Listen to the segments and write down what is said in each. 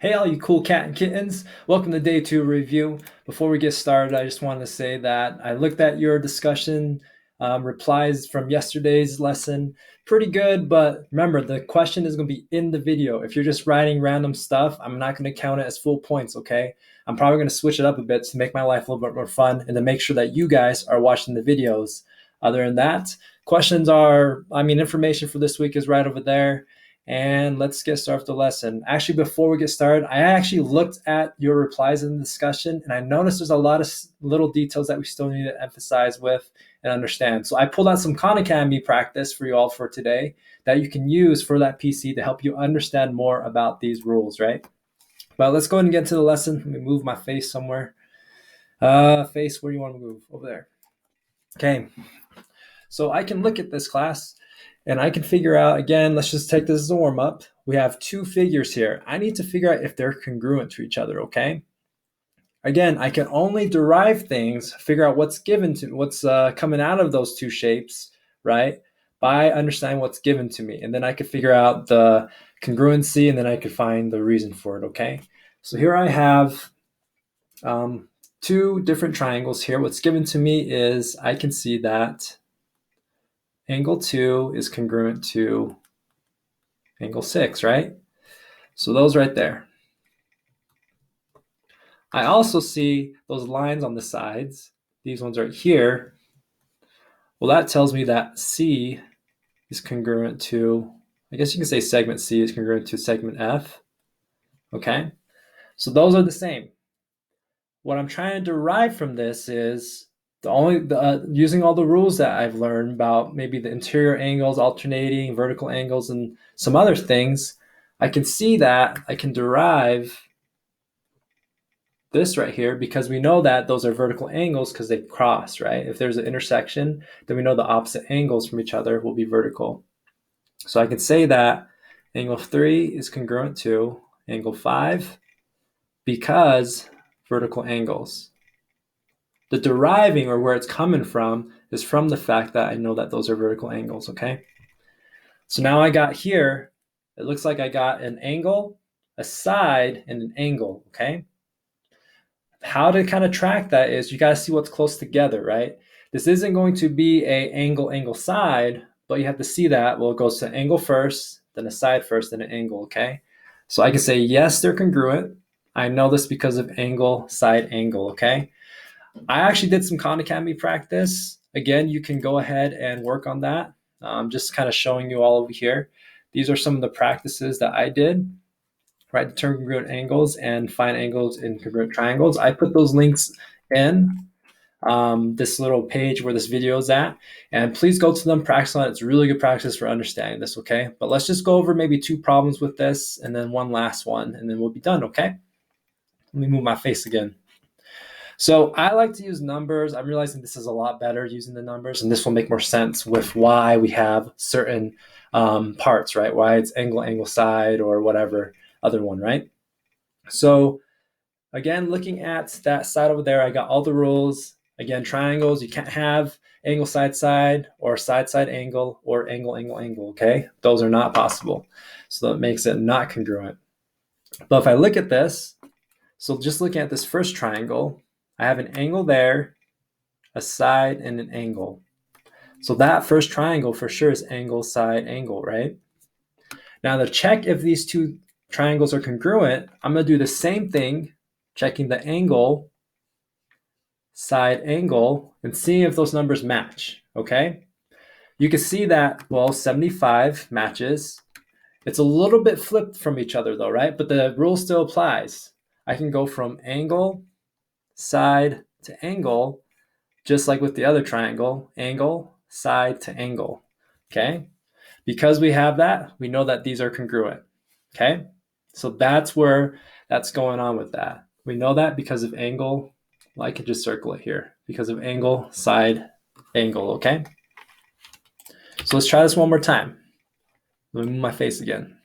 Hey, all you cool cat and kittens. Welcome to day two review. Before we get started, I just want to say that I looked at your discussion replies from yesterday's lesson. Pretty good, but remember, the question is going to be in the video. If you're just writing random stuff, I'm not going to count it as full points, okay? I'm probably going to switch it up a bit to make my life a little bit more fun and to make sure that you guys are watching the videos. Other than that, questions are, information for this week is right over there. And let's get started with the lesson. Actually, before we get started, I actually looked at your replies in the discussion and I noticed there's a lot of little details that we still need to emphasize with and understand. So I pulled out some Khan Academy practice for you all for today that you can use for that PC to help you understand more about these rules, right? But let's go ahead and get into the lesson. Let me move my face somewhere. Face, where do you want to move? Over there. Okay. So I can look at this class and I can figure out, again, let's just take this as a warm up. We have two figures here. I need to figure out if they're congruent to each other, okay? Again, I can only derive things, figure out what's coming out of those two shapes, right? By understanding what's given to me. And then I could figure out the congruency and then I could find the reason for it, okay? So here I have two different triangles here. What's given to me is I can see that angle 2 is congruent to angle 6, right? So those right there. I also see those lines on the sides, these ones right here. Well, that tells me that C is congruent to, I guess you can say segment C is congruent to segment F. Okay, so those are the same. What I'm trying to derive from this is using all the rules that I've learned about maybe the interior angles, alternating, vertical angles, and some other things. I can see that I can derive this right here because we know that those are vertical angles because they cross, right? If there's an intersection, then we know the opposite angles from each other will be vertical. So I can say that angle 3 is congruent to angle 5 because vertical angles. The deriving, or where it's coming from, is from the fact that I know that those are vertical angles, okay? So now I got here, it looks like I got an angle, a side, and an angle, okay? How to kind of track that is you got to see what's close together, right? This isn't going to be a angle side, but you have to see that. Well, it goes to angle first, then a side first, then an angle, okay? So I can say, yes, they're congruent. I know this because of angle, side, angle, okay? I actually did some Khan Academy practice. Again, you can go ahead and work on that. Just kind of showing you all over here. These are some of the practices that I did, right? Determine congruent angles and find angles in congruent triangles. I put those links in this little page where this video is at, and please go to them, practice on it. It's really good practice for understanding this, okay? But let's just go over maybe two problems with this and then one last one, and then we'll be done, okay? Let me move my face again. So I like to use numbers. I'm realizing this is a lot better using the numbers, and this will make more sense with why we have certain parts, right? Why it's angle, side, or whatever other one, right? So again, looking at that side over there, I got all the rules. Again, triangles, you can't have angle, side, or side, angle, or angle, okay? Those are not possible. So that makes it not congruent. But if I look at this, so just looking at this first triangle, I have an angle there, a side, and an angle. So that first triangle for sure is angle, side, angle, right? Now to check if these two triangles are congruent, I'm going to do the same thing, checking the angle, side, angle, and seeing if those numbers match, okay? You can see that, well, 75 matches. It's a little bit flipped from each other though, right? But the rule still applies. I can go from angle, side to angle, just like with the other triangle, angle, side to angle, okay? Because we have that, we know that these are congruent, okay? So that's where that's going on with that. We know that because of angle, well, I could just circle it here, because of angle, side, angle, okay? So let's try this one more time. Let me move my face again.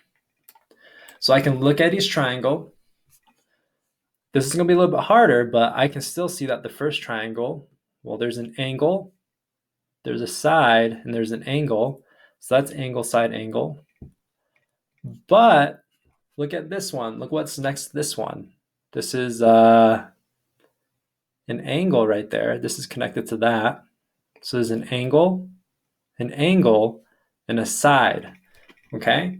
So I can look at each triangle. This is gonna be a little bit harder, but I can still see that the first triangle, well, there's an angle, there's a side, and there's an angle. So that's angle, side, angle. But look at this one. Look what's next to this one. This is an angle right there. This is connected to that. So there's an angle, and a side, okay?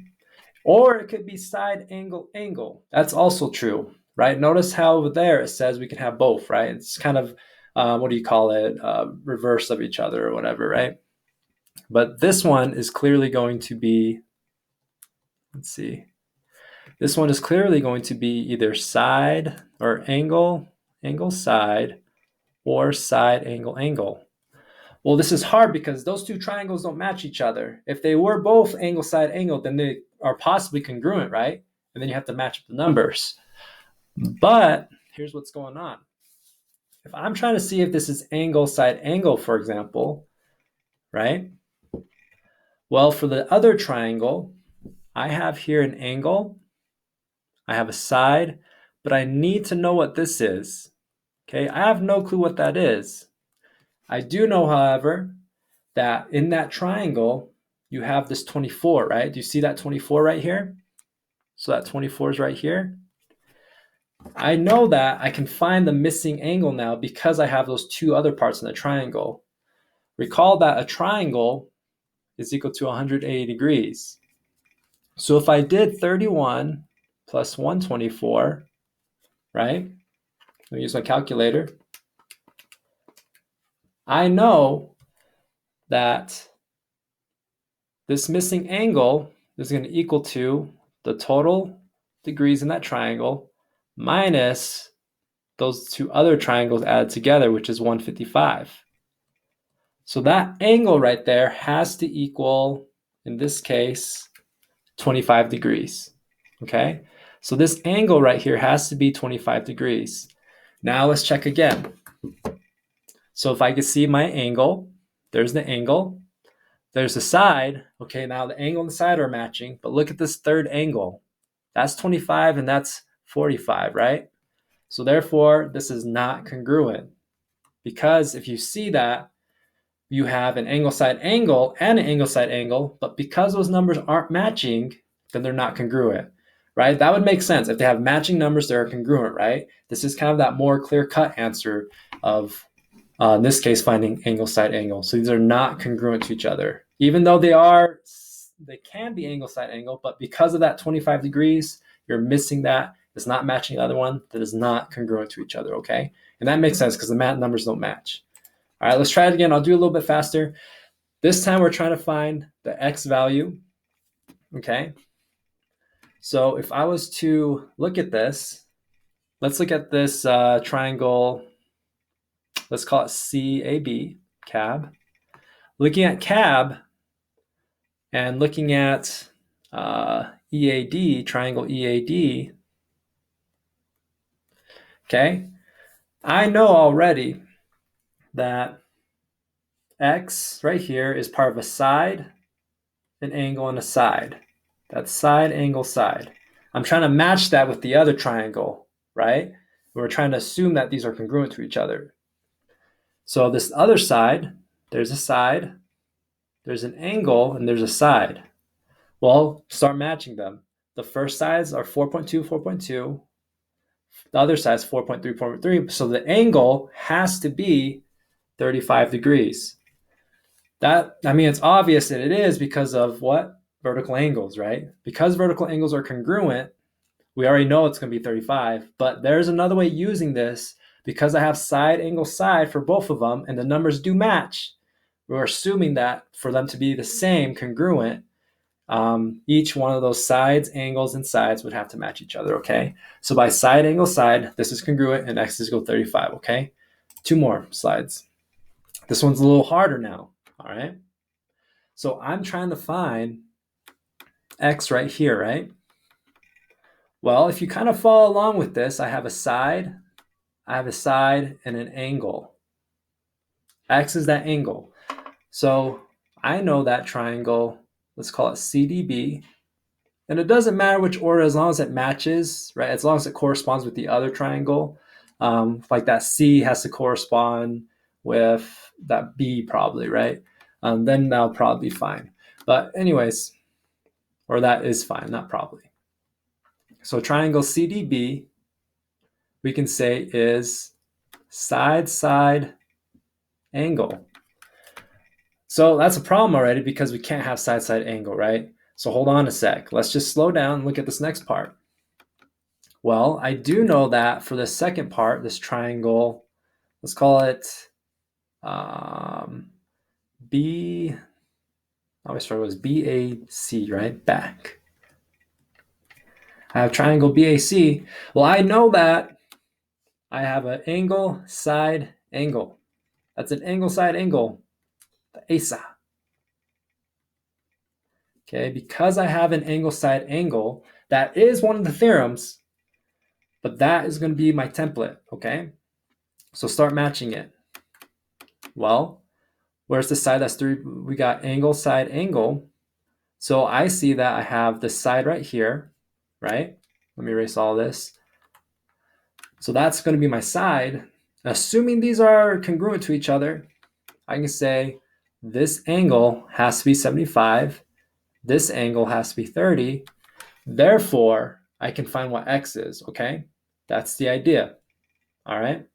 Or it could be side, angle, angle. That's also true, right? Notice how over there it says we can have both, right? It's kind of, what do you call it? Reverse of each other or whatever, right? But this one is clearly going to be, let's see. This one is clearly going to be either side or angle, angle, side, or side, angle, angle. Well, this is hard because those two triangles don't match each other. If they were both angle, side, angle, then they are possibly congruent, right? And then you have to match up the numbers. But here's what's going on. If I'm trying to see if this is angle, side, angle, for example, right? Well, for the other triangle, I have here an angle, I have a side, but I need to know what this is. Okay, I have no clue what that is. I do know, however, that in that triangle, you have this 24, right? Do you see that 24 right here? So that 24 is right here. I know that I can find the missing angle now because I have those two other parts in the triangle. Recall that a triangle is equal to 180 degrees. So if I did 31 plus 124, right? Let me use my calculator. I know that this missing angle is going to equal to the total degrees in that triangle minus those two other triangles added together, which is 155. So that angle right there has to equal, in this case, 25 degrees. Okay? So this angle right here has to be 25 degrees. Now let's check again. So if I can see my angle, there's the angle. There's the side. Okay, now the angle and the side are matching, but look at this third angle. That's 25 and that's 45, right? So therefore, this is not congruent because if you see that, you have an angle side angle and an angle side angle, but because those numbers aren't matching, then they're not congruent, right? That would make sense. If they have matching numbers, they're congruent, right? This is kind of that more clear-cut answer of, in this case, finding angle side angle. So these are not congruent to each other, even though they can be angle side angle, but because of that 25 degrees, you're missing that. It's not matching the other one. That is not congruent to each other, okay? And that makes sense because the numbers don't match. All right, let's try it again. I'll do a little bit faster. This time we're trying to find the x value, okay? So if I was to look at this, let's look at this triangle. Let's call it CAB, CAB. Looking at CAB and looking at EAD, triangle EAD, okay? I know already that x right here is part of a side, an angle, and a side. That's side, angle, side. I'm trying to match that with the other triangle, right? We're trying to assume that these are congruent to each other. So this other side, there's an angle, and there's a side. Well, start matching them. The first sides are 4.2, 4.2. The other side is 4.3, 4.3. So the angle has to be 35 degrees. It's obvious that it is because of what? Vertical angles, right? Because vertical angles are congruent, we already know it's going to be 35, but there's another way using this because I have side, angle, side for both of them, and the numbers do match. We're assuming that for them to be the same, congruent, each one of those sides, angles, and sides would have to match each other, okay? So by side, angle, side, this is congruent, and x is equal to 35, okay? 2 more slides. This one's a little harder now, all right? So I'm trying to find x right here, right? Well, if you kind of follow along with this, I have a side, and an angle. X is that angle. So I know that triangle, let's call it CDB. And it doesn't matter which order as long as it matches, right? As long as it corresponds with the other triangle. Like that C has to correspond with that B probably, right? Then that'll probably be fine. But anyways, or that is fine, not probably. So triangle CDB, we can say is side-side angle. So that's a problem already because we can't have side-side angle, right? So hold on a sec. Let's just slow down and look at this next part. Well, I do know that for the second part, this triangle, let's call it B, I always struggle with BAC, right? Back. I have triangle BAC. Well, I know that I have an angle side angle. That's an angle side angle, the ASA. Okay, because I have an angle side angle, that is one of the theorems, but that is going to be my template, okay? So start matching it. Well, where's the side that's 3? We got angle side angle. So I see that I have this side right here, right? Let me erase all this. So that's going to be my side. Assuming these are congruent to each other, I can say this angle has to be 75. This angle has to be 30. Therefore, I can find what x is, okay? That's the idea, all right?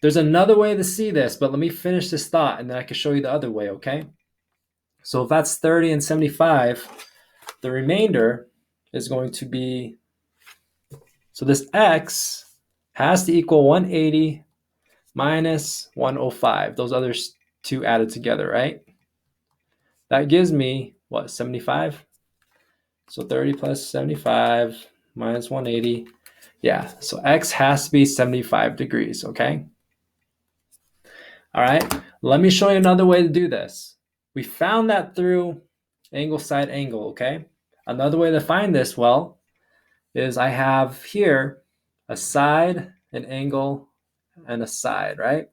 There's another way to see this, but let me finish this thought and then I can show you the other way, okay? So if that's 30 and 75, the remainder is going to be, so this x has to equal 180 minus 105. Those other two added together, right? That gives me, what, 75? So 30 plus 75 minus 180. Yeah, so x has to be 75 degrees, okay? All right, let me show you another way to do this. We found that through angle side angle, okay? Another way to find this, well, is I have here a side, an angle, and a side, right?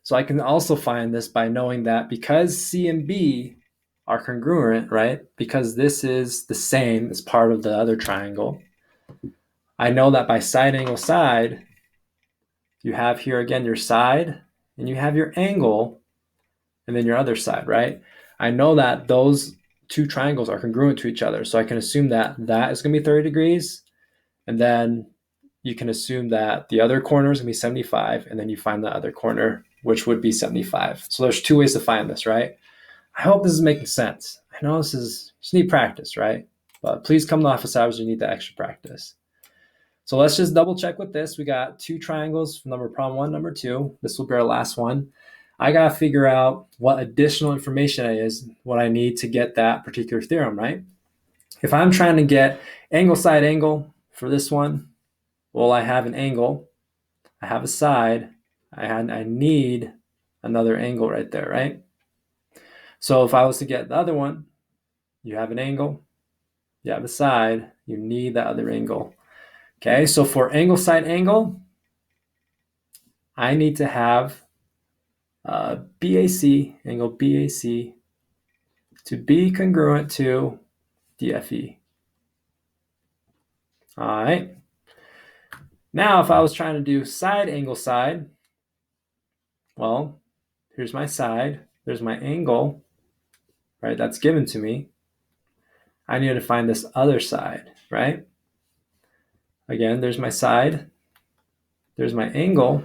So I can also find this by knowing that because C and B are congruent, right? Because this is the same as part of the other triangle, I know that by side angle side, you have here again your side, and you have your angle, and then your other side, right? I know that those two triangles are congruent to each other, so I can assume that that is going to be 30 degrees, and then you can assume that the other corner is going to be 75, and then you find the other corner, which would be 75. So there's two ways to find this, right? I hope this is making sense. I know this is just need practice, right? But please come to office hours, you need the extra practice. So let's just double check with this. We got two triangles, number problem 1, number 2. This will be our last one. I got to figure out what additional information it is, what I need to get that particular theorem, right? If I'm trying to get angle side angle for this one, well, I have an angle, I have a side, I need another angle right there, right? So if I was to get the other one, you have an angle, you have a side, you need that other angle. Okay, so for angle side angle, I need to have BAC, angle BAC, to be congruent to DFE. All right. Now, if I was trying to do side angle side, well, here's my side, there's my angle, right? That's given to me. I need to find this other side, right? Again, there's my side, there's my angle.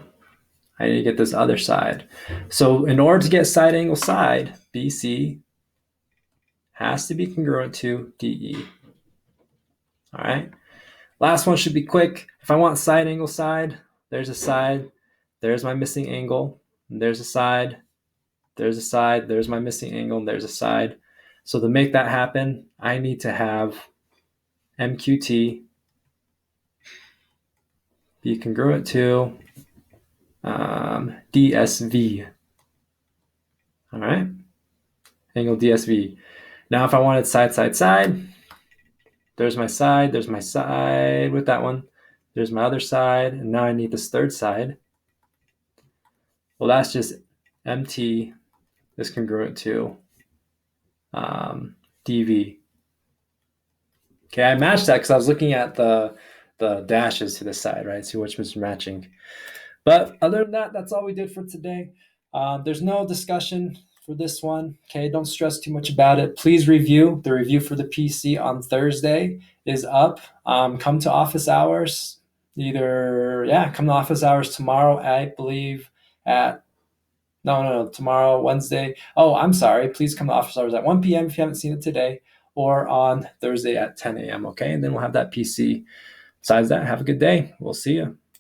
I need to get this other side. So in order to get side angle side, BC has to be congruent to DE. All right. Last one should be quick. If I want side angle side, there's a side, there's my missing angle, and there's a side, there's a side, there's my missing angle, and there's a side. So to make that happen, I need to have MQT be congruent to DSV. All right, angle DSV. Now, if I wanted side, side, side, there's my side with that one. There's my other side, and now I need this third side. Well, that's just MT is congruent to DV. Okay, I matched that because I was looking at the dashes to the side, right? See which was matching. But other than that, that's all we did for today. There's no discussion for this one. Okay, don't stress too much about it. Please review. The review for the PC on Thursday is up. Come to office hours. Come to office hours tomorrow, I believe, at no, tomorrow, Wednesday. Oh, I'm sorry. Please come to office hours at 1 p.m. if you haven't seen it today, or on Thursday at 10 a.m. Okay, and then we'll have that PC. Besides that, have a good day. We'll see you.